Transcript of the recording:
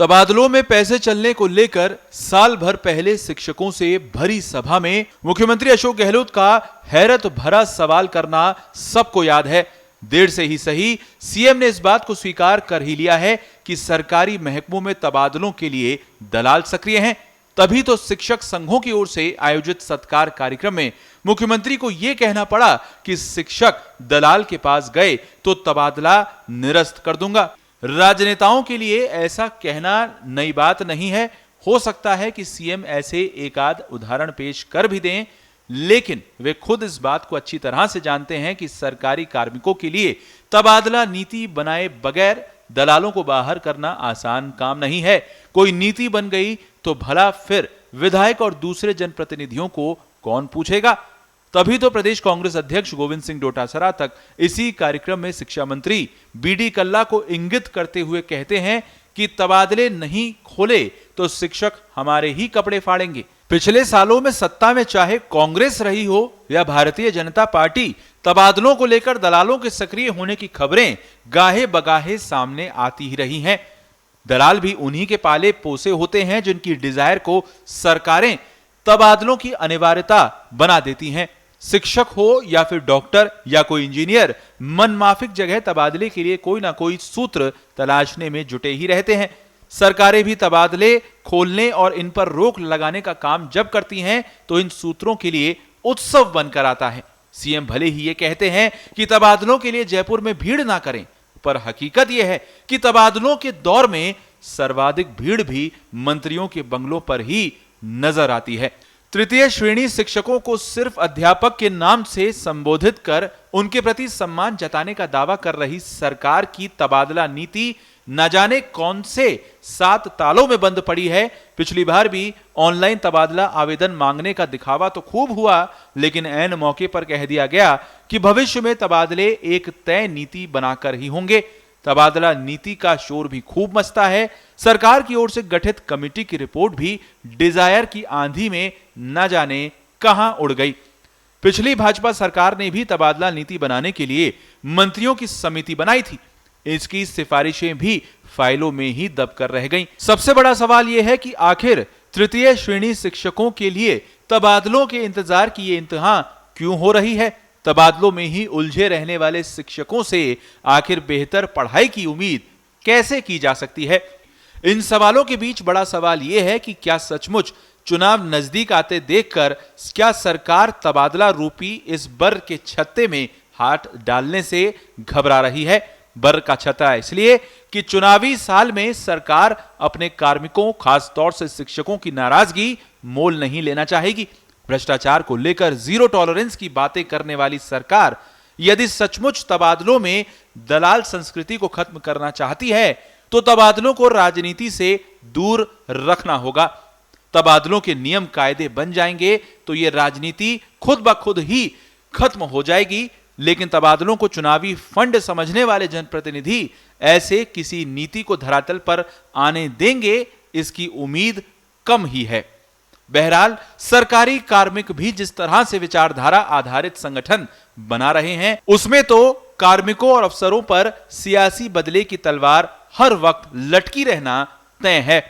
तबादलों में पैसे चलने को लेकर साल भर पहले शिक्षकों से भरी सभा में मुख्यमंत्री अशोक गहलोत का हैरत भरा सवाल करना सबको याद है। देर से ही सही, सीएम ने इस बात को स्वीकार कर ही लिया है कि सरकारी महकमों में तबादलों के लिए दलाल सक्रिय हैं। तभी तो शिक्षक संघों की ओर से आयोजित सत्कार कार्यक्रम में मुख्यमंत्री को यह कहना पड़ा कि शिक्षक दलाल के पास गए तो तबादला निरस्त कर दूंगा। राजनेताओं के लिए ऐसा कहना नई बात नहीं है। हो सकता है कि सीएम ऐसे एक आध उदाहरण पेश कर भी दें, लेकिन वे खुद इस बात को अच्छी तरह से जानते हैं कि सरकारी कार्मिकों के लिए तबादला नीति बनाए बगैर दलालों को बाहर करना आसान काम नहीं है। कोई नीति बन गई तो भला फिर विधायक और दूसरे जनप्रतिनिधियों को कौन पूछेगा। तभी तो प्रदेश कांग्रेस अध्यक्ष गोविंद सिंह डोटासरा तक इसी कार्यक्रम में शिक्षा मंत्री बीडी कल्ला को इंगित करते हुए कहते हैं कि तबादले नहीं खोले तो शिक्षक हमारे ही कपड़े फाड़ेंगे। पिछले सालों में सत्ता में चाहे कांग्रेस रही हो या भारतीय जनता पार्टी, तबादलों को लेकर दलालों के सक्रिय होने की खबरें गाहे बगाहे सामने आती ही रही हैं। दलाल भी उन्हीं के पाले पोसे होते हैं जिनकी डिजायर को सरकारें तबादलों की अनिवार्यता बना देती हैं। शिक्षक हो या फिर डॉक्टर या कोई इंजीनियर, मनमाफिक जगह तबादले के लिए कोई ना कोई सूत्र तलाशने में जुटे ही रहते हैं। सरकारें भी तबादले खोलने और इन पर रोक लगाने का काम जब करती हैं तो इन सूत्रों के लिए उत्सव बनकर आता है। सीएम भले ही ये कहते हैं कि तबादलों के लिए जयपुर में भीड़ ना करें, पर हकीकत यह है कि तबादलों के दौर में सर्वाधिक भीड़ भी मंत्रियों के बंगलों पर ही नजर आती है। तृतीय श्रेणी शिक्षकों को सिर्फ अध्यापक के नाम से संबोधित कर उनके प्रति सम्मान जताने का दावा कर रही सरकार की तबादला नीति न जाने कौन से 7 तालों में बंद पड़ी है। पिछली बार भी ऑनलाइन तबादला आवेदन मांगने का दिखावा तो खूब हुआ, लेकिन ऐन मौके पर कह दिया गया कि भविष्य में तबादले एक तय नीति बनाकर ही होंगे। तबादला नीति का शोर भी खूब मचता है। सरकार की ओर से गठित कमेटी की रिपोर्ट भी डिजायर की आंधी में न जाने कहां उड़ गई। पिछली भाजपा सरकार ने भी तबादला नीति बनाने के लिए मंत्रियों की समिति बनाई थी। इसकी सिफारिशें भी फाइलों में ही दबकर रह गईं। सबसे बड़ा सवाल यह है कि आखिर तृतीय श्रेणी शिक्षकों के लिए तबादलों के इंतजार की ये इंतहा क्यों हो रही है। तबादलों में ही उलझे रहने वाले शिक्षकों से आखिर बेहतर पढ़ाई की उम्मीद कैसे की जा सकती है। इन सवालों के बीच बड़ा सवाल यह है कि क्या सचमुच चुनाव नजदीक आते देखकर क्या सरकार तबादला रूपी इस बर के छत्ते में हाथ डालने से घबरा रही है। बर का छत्ता इसलिए कि चुनावी साल में सरकार अपने कार्मिकों, खास तौर से शिक्षकों की नाराजगी मोल नहीं लेना चाहेगी। भ्रष्टाचार को लेकर जीरो टॉलरेंस की बातें करने वाली सरकार यदि सचमुच तबादलों में दलाल संस्कृति को खत्म करना चाहती है तो तबादलों को राजनीति से दूर रखना होगा। तबादलों के नियम कायदे बन जाएंगे तो यह राजनीति खुद ब खुद ही खत्म हो जाएगी। लेकिन तबादलों को चुनावी फंड समझने वाले जनप्रतिनिधि ऐसे किसी नीति को धरातल पर आने देंगे, इसकी उम्मीद कम ही है। बहरहाल सरकारी कार्मिक भी जिस तरह से विचारधारा आधारित संगठन बना रहे हैं, उसमें तो कार्मिकों और अफसरों पर सियासी बदले की तलवार हर वक्त लटकी रहना तय है।